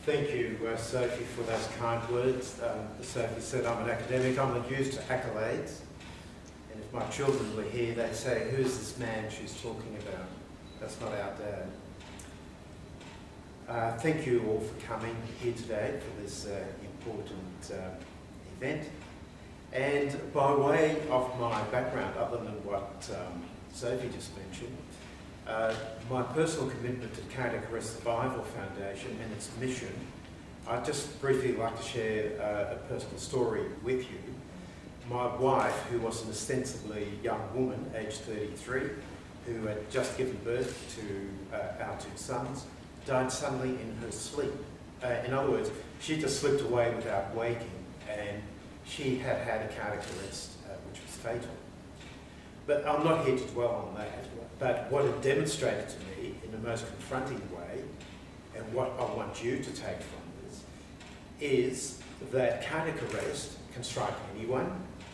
Thank you, Sophie, for those kind words. As Sophie said, I'm an academic. I'm not used to accolades. And if my children were here, they'd say, who's this man she's talking about? That's not our dad. Thank you all for coming here today for this important event. And by way of my background, other than what Sophie just mentioned, my personal commitment to the Cardiac Arrest Survival Foundation and its mission, I'd just briefly like to share a personal story with you. My wife, who was an ostensibly young woman, aged 33, who had just given birth to our two sons, died suddenly in her sleep. In other words, she just slipped away without waking, and she had had a cardiac arrest, which was fatal. But I'm not here to dwell on that. But what it demonstrated to me in the most confronting way, and what I want you to take from this, is that cardiac arrest can strike anyone,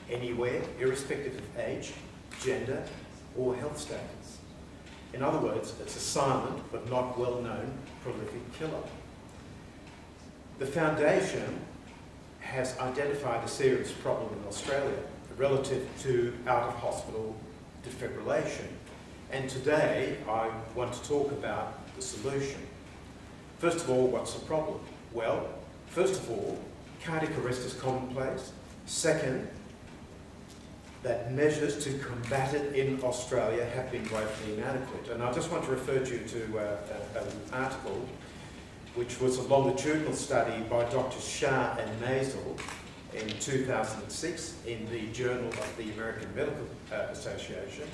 anywhere, irrespective of age, gender, or health status. In other words, it's a silent but not well-known prolific killer. The Foundation has identified a serious problem in Australia relative to out-of-hospital defibrillation. And today I want to talk about the solution. First of all, what's the problem? Well, first of all, cardiac arrest is commonplace. Second, that measures to combat it in Australia have been woefully inadequate. And I just want to refer you to an article which was a longitudinal study by Drs. Shah and Maisel in 2006 in the Journal of the American Medical Association,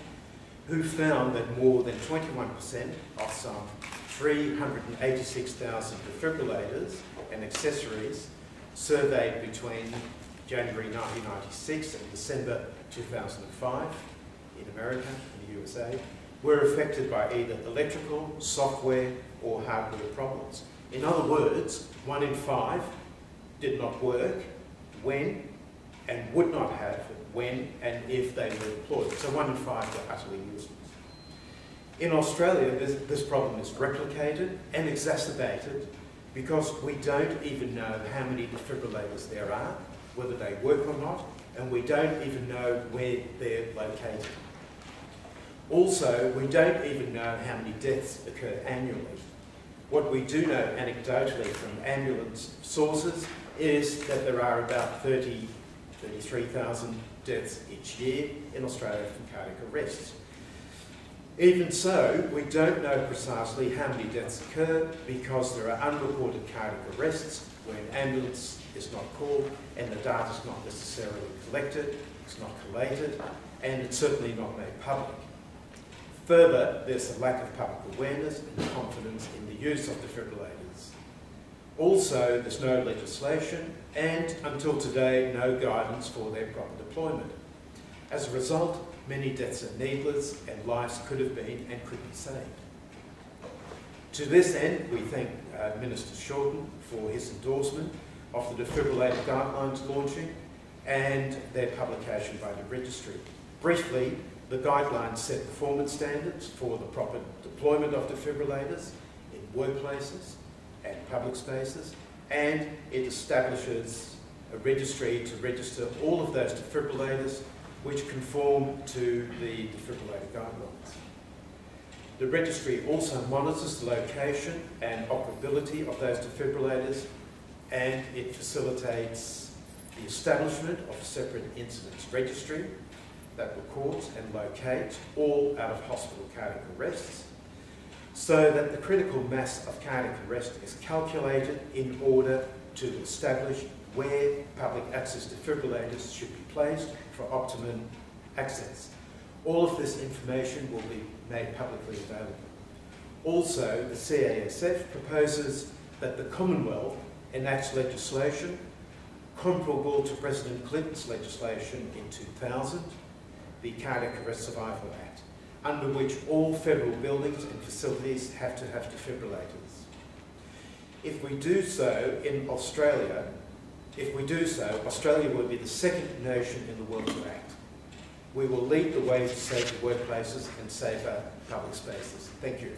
who found that more than 21% of some 386,000 defibrillators and accessories surveyed between January 1996 and December 2005 in America and the USA were affected by either electrical, software, or hardware problems. In other words, 1 in 5 did not work when and would not have when and if they were deployed. So 1 in 5 were utterly useless. In Australia, this problem is replicated and exacerbated because we don't even know how many defibrillators there are, whether they work or not, and we don't even know where they're located. Also, we don't even know how many deaths occur annually. What we do know anecdotally from ambulance sources is that there are about 33,000 deaths each year in Australia from cardiac arrests. Even so, we don't know precisely how many deaths occur because there are unreported cardiac arrests when an ambulance is not called and the data is not necessarily collected, it's not collated, and it's certainly not made public. Further, there's a lack of public awareness and confidence in the use of defibrillators. Also, there's no legislation and, until today, no guidance for their proper deployment. As a result, many deaths are needless and lives could have been and could be saved. To this end, we thank Minister Shorten for his endorsement of the defibrillator guidelines launching and their publication by the registry. Briefly, the guidelines set performance standards for the proper deployment of defibrillators in workplaces and public spaces, and it establishes a registry to register all of those defibrillators which conform to the defibrillator guidelines. The registry also monitors the location and operability of those defibrillators, and it facilitates the establishment of a separate incidents registry that records and locates all out-of-hospital cardiac arrests, so that the critical mass of cardiac arrest is calculated in order to establish where public access defibrillators should be placed for optimum access. All of this information will be made publicly available. Also, the CASF proposes that the Commonwealth enacts legislation comparable to President Clinton's legislation in 2000, the Cardiac Arrest Survival Act, under which all federal buildings and facilities have to have defibrillators. If we do so in Australia, Australia will be the second nation in the world to act. We will lead the way to safer workplaces and safer public spaces. Thank you.